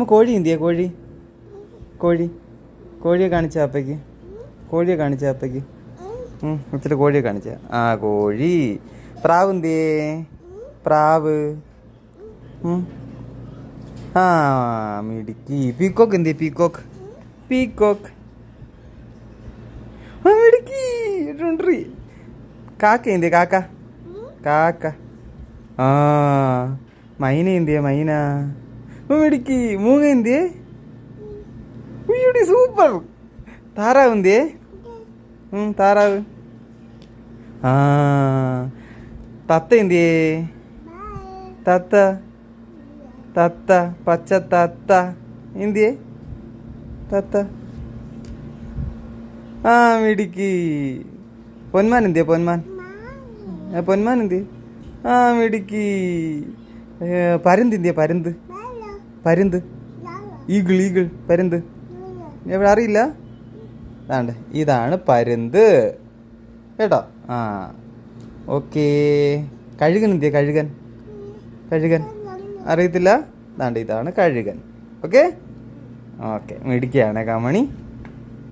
കോഴി എന്തിയാ കോഴി? കോഴി കോഴിയെ കാണിച്ച അപ്പയ്ക്ക്. കോഴിയെ കാണിച്ച അപ്പയ്ക്ക്. ഇച്ചിരി കോഴിയെ കാണിച്ച. ആ കോഴി. പ്രാവ് എന്തിയേ? പ്രാവ്. ആ മിടുക്കി. പീക്കോക്ക് എന്തിയെ? പീക്കോക്ക്. പീക്കോക്ക്. ആ മിടുക്കി. കാക്ക എന്തിയെ? കാക്ക. കാക്ക. ആ മൈന എന്തിയെ? മൈന. മിടുക്കി. മൂങ്ങ എന്തിയെ? സൂപ്പർ. താറാവ് എന്തിയെ? താറാവ്. ആ തത്ത എന്തിയെ? തത്ത. തത്ത. പച്ച തത്ത എന്തിയെ? തത്ത. ആ മിടുക്കി. പൊന്മാൻ എന്തിയെ? പൊന്മാൻ. പൊന്മാൻ എന്തിയെ? ആ മിടുക്കി. പരുന്ത് എന്തിയെ? പരുന്ത്. പരുന്ത്. ഈഗിൾ. ഈഗിൾ. പരുന്ത് എവിടെ? അറിയില്ല. അതാണ്ട് ഇതാണ് പരുന്ത് കേട്ടോ. ആ ഓക്കേ. കഴുകൻ എന്തിയെ? കഴുകൻ. കഴുകൻ അറിയത്തില്ല. അതാണ്ട് ഇതാണ് കഴുകൻ. Okay okay. മിടുക്കിയാണ് കമണി.